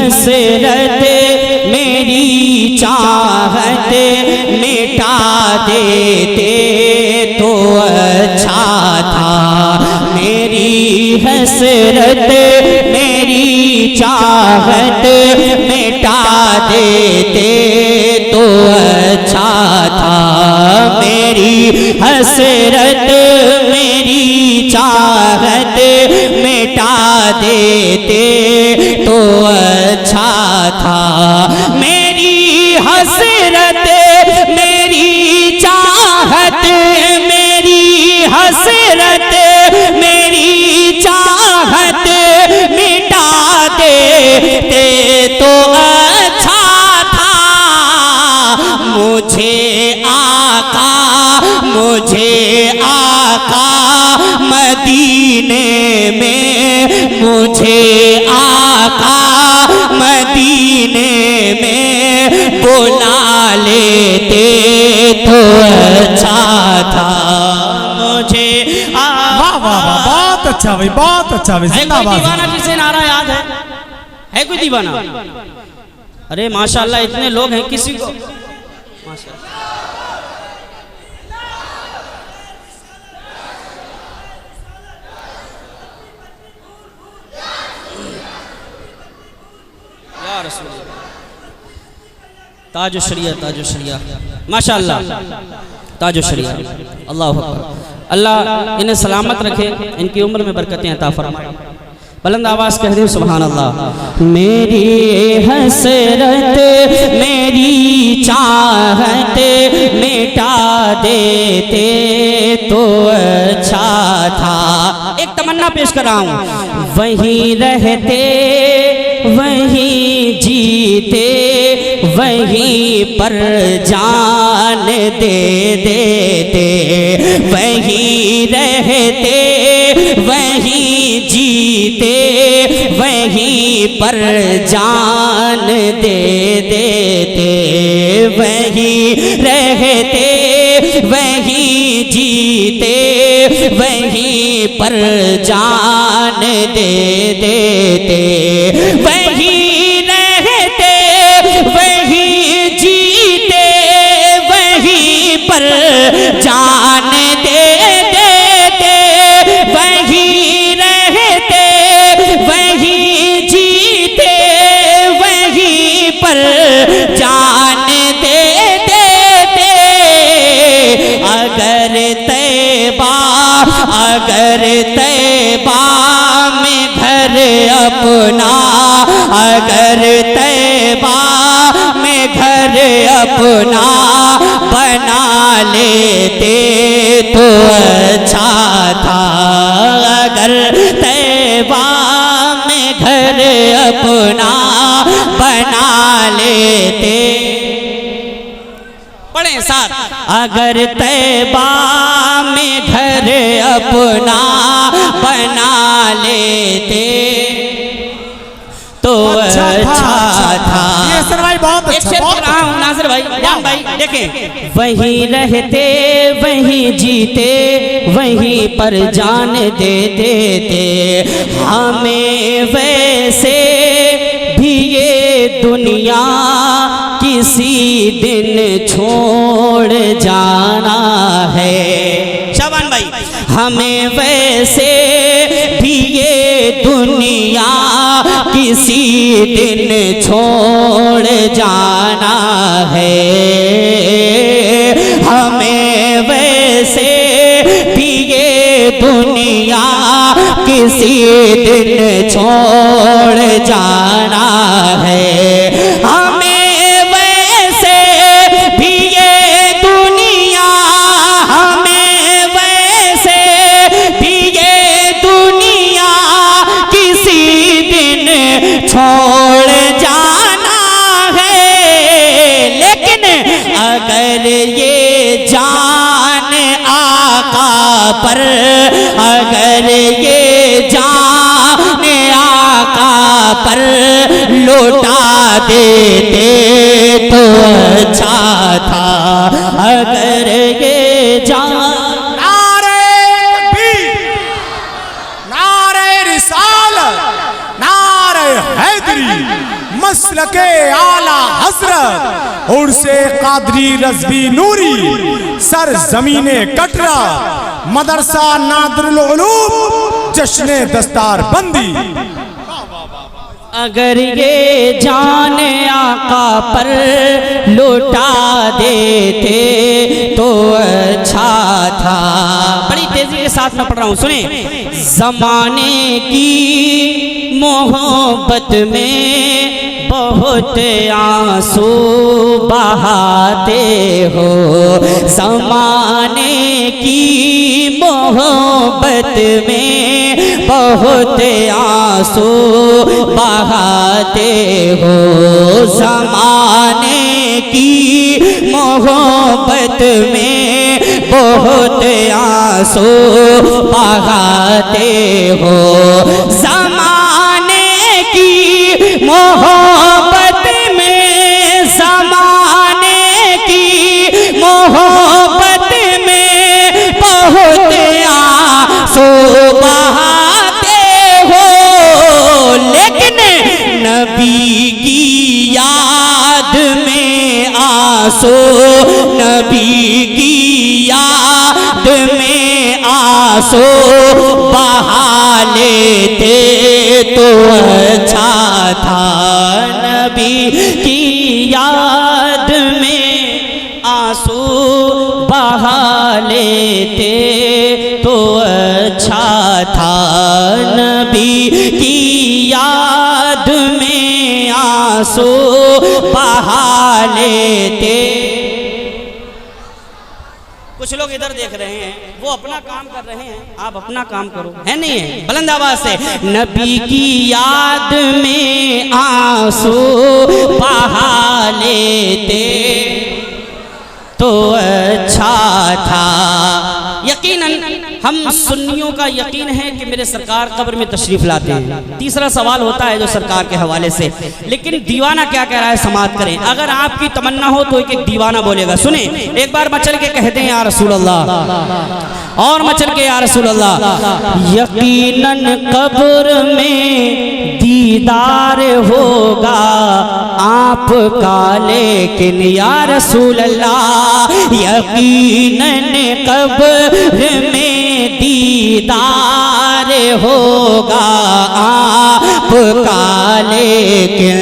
हसरत मेरी चाहत मिटा देते तो अच्छा था। मेरी हसरत मेरी चाहत मिटा देते तो अच्छा था। मेरी हसरत मेरी चाहत मिटा देते तो अच्छा था। मेरी हसरत मेरी चाहत मेरी हसरत मेरी चाहत मिटा देते तो अच्छा था। मुझे आका मदीने में मुझे आका मदीने में बुला लेते तो अच्छा था। मुझे वाह वाह बहुत अच्छा भाई, बहुत अच्छा भाई, जिंदाबाद। दीवाना जिसे नारा याद है कोई दीवाना? अरे माशाल्लाह इतने लोग हैं, किसी को माशाल्लाह। ताजो शरिया माशाल्लाह ताजो शरिया। अल्लाह अकबर। अल्लाह इन्हें सलामत रखे, इनकी उम्र में बरकतें अता फरमाए। बुलंद आवाज कह दे सुभान अल्लाह। मेरी हसरत मेरी चाहत मिटा देते तो अच्छा था। एक तमन्ना पेश कर रहा हूं। वहीं रहते वहीं जीते वहीं पर जान दे देते। वहीं रहते वहीं जीते वहीं पर जान दे देते। वहीं रहते वहीं जीते वहीं पर जान दे देते। वहीं रहते वहीं जीते वहीं पर जान दे देते। वहीं रहते वहीं जीते वहीं पर जान दे देते। अगर तैबा में घर अपना अगर तैबा में घर अपना बना लेते तो अच्छा था। अगर तैबा में घर अपना बना लेते। पढ़े साथ। अगर तैबा में घर अपना बना लेते तो अच्छा था। नाज़िर भाई जान भाई देखें। वहीं रहते वहीं जीते वहीं पर जान दे देते। हमें वैसे भी ये दुनिया किसी दिन छोड़ जाना है। शाबान भाई। हमें वैसे भी ये दुनिया किसी दिन छोड़ जाना है। हमें वैसे भी ये दुनिया किसी दिन छोड़ जाना है। हमें वैसे भी ये दुनिया हमें वैसे भी ये दुनिया किसी दिन छोड़ जाना है। लेकिन अगर ये जान आका पर अगर ये जान आका पर लौटा देते तो अच्छा था। अगर ये जान नारे तकबीर, नारे रिसालत, नारे हैदरी, मसलके आला हजरत उर्से कादरी रज़वी नूरी सर ज़मीने कटरा मदरसा नादरुल उलूम जश्ने दस्तार बंदी। अगर ये जाने आका पर लौटा देते तो अच्छा था। बड़ी तेजी के साथ मैं पढ़ रहा हूँ, सुने। ज़माने की मोहब्बत में बहुत आंसू बहाते हो, ज़माने की मोहब्बत में बहुत आंसू बहाते हो, ज़माने की मोहब्बत में बहुत आंसू बहाते हो, ज़माने की मोहब्बत में, ज़माने की मोहब्बत में बहुत आंसू बहाते हो, लेकिन नबी की याद में आंसू, नबी की याद में आंसू बहा लेते तो अच्छा था। नबी की याद में आंसू बहा लेते तो अच्छा था। नबी की याद में आंसू बहा लेते। कुछ लोग इधर देख रहे हैं, वो अपना काम कर रहे हैं, आप अपना काम करो, है नहीं है? बुलंद आवाज से, नबी की याद में आंसू बहा लेते तो अच्छा था। यकीनन हम सुन्नियों का यकीन है कि मेरे सरकार कब्र में तशरीफ लाते हैं। तीसरा सवाल होता है जो सरकार के हवाले से, लेकिन दीवाना क्या कह रहा है समाअत करें। अगर आपकी तमन्ना हो तो एक एक दीवाना बोलेगा, सुने। एक बार मचल के कहते हैं या रसूल अल्लाह, और मचल के या रसूल अल्लाह। यकीनन कब्र में दीदार होगा आपका, लेकिन या रसूल अल्लाह यकीनन कब्र में दीदार होगा आपका, लेकिन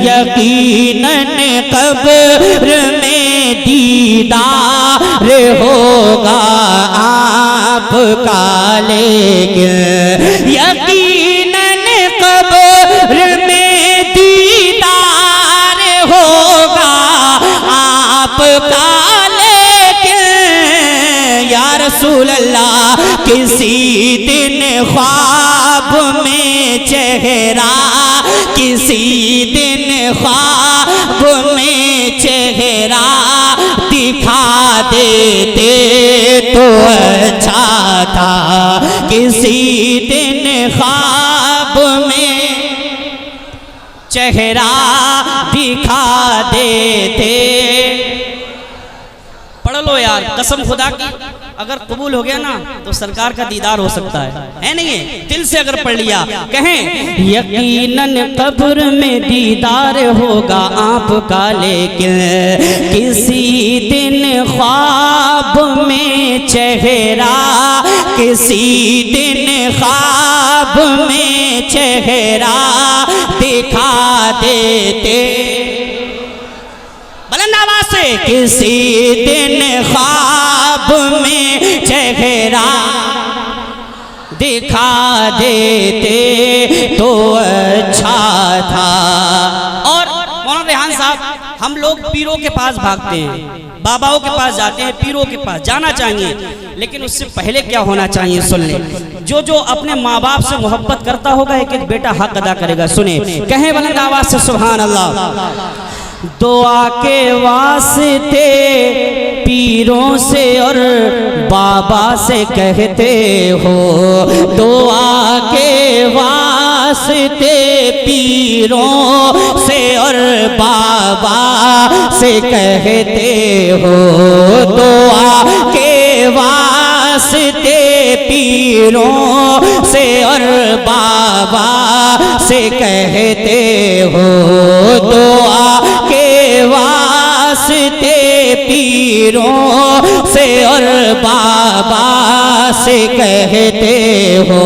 यकीनन कब्र में दीदार होगा आपका, लेकिन यकीनन कब्र में दीदार होगा आपका, या रसूल अल्लाह किसी दिन ख्वाब में चेहरा, किसी दिन ख्वाब में चेहरा दिखा देते तो अच्छा था। किसी दिन ख्वाब में चेहरा दिखा देते। पढ़ लो यार, कसम खुदा की, अगर कबूल हो गया ना तो सरकार का दीदार हो सकता है नहीं है? दिल से अगर पढ़ लिया, कहें यकीनन कब्र में दीदार होगा आपका, लेकिन किसी दिन ख्वाब में चेहरा, किसी दिन ख्वाब में चेहरा दिखा देते। बुलंद आवाज से, किसी दिन ख्वाब में चेहरा दिखा देते तो अच्छा था। और मौलाना रेहान साहब, हम लोग पीरों के पास भागते हैं, बाबाओं के पास जाते हैं, पीरों के पास जाना चाहिए, लेकिन उससे पहले क्या होना चाहिए सुन ले। जो जो अपने माँ बाप से मोहब्बत करता होगा एक एक बेटा हक अदा करेगा। सुने, कहें बुलंद आवाज से सुभान अल्लाह। दुआ के वास्ते पीरों से और बाबा से कहते हो, दुआ के वास्ते पीरों से और बाबा से कहते हो, दुआ के वास्ते पीरों से और बाबा से कहते हो, पीरों से और बाबा से कहते हो,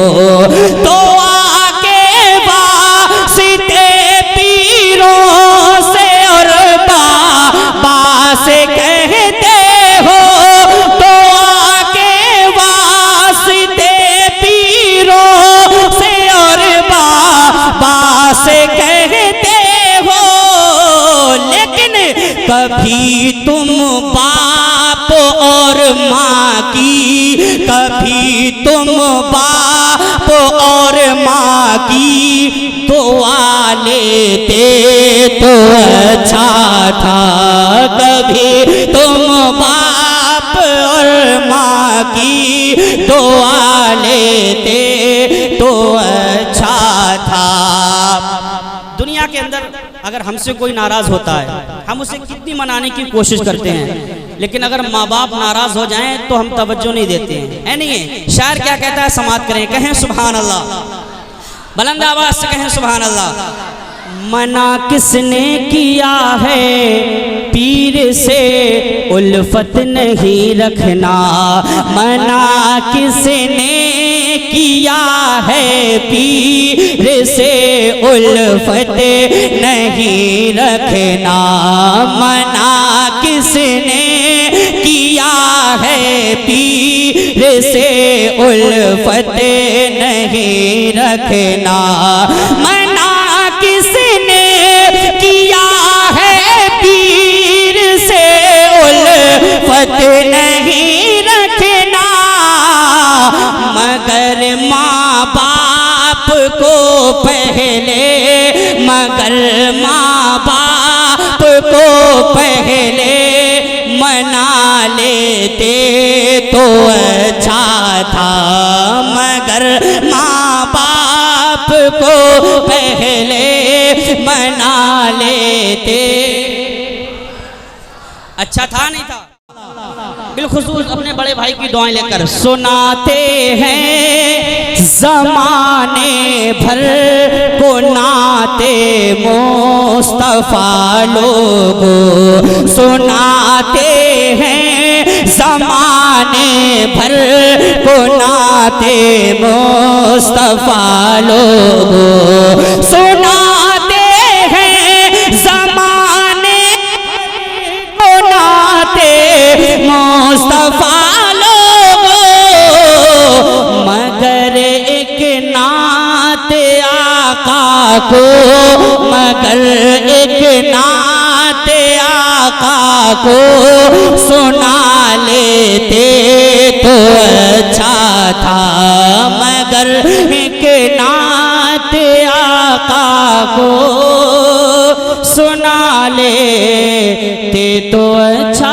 तो आके वास्ते पीरों से और बाबा से कहते हो, तो आके वास्ते पीरों से और बाबा से कहते हो। लेकिन कभी तुम बाप और माँ की, कभी तुम बाप और माँ की दुआ लेते तो अच्छा था। कभी तुम बाप और माँ की दुआ लेते तो अच्छा था। दुनिया के अंदर अगर हमसे कोई नाराज होता है, हम उसे कितनी मनाने की कोशिश करते हैं, लेकिन अगर माँ बाप नाराज हो जाएं तो हम तवज्जो नहीं देते हैं, है नहीं है? शायर क्या कहता है, समात करें, कहें सुभान अल्लाह, बुलंद आवाज से कहें सुभान अल्लाह। मना किसने किया है पीर से उल्फत नहीं रखना, मना किसने किया है पीर से उल्फत नहीं रखना, मना किसने किया है पीर से उल्फत नहीं रखना, मना किसने किया है पीर से उल्फत नहीं रखना, मगर माँ बाप को पहले, मगर माँ बाप को पहले मना लेते तो अच्छा था, मगर माँ बाप को पहले मना लेते अच्छा था नहीं था। बिलखुसूस अपने बड़े भाई की दुआएं लेकर सुनाते हैं ज़माने भर को नाते मुस्तफ़ा लोगों, सुनाते हैं ज़माने भर को नाते मुस्तफ़ा लोगों, सुनाते हैं ज़माने को नाते मुस्तफ़ा लोगों, मगर एक नात आका को, मगर एक नात आका को सुना लेते तो अच्छा था, मगर एक नात आका को सुना लेते तो अच्छा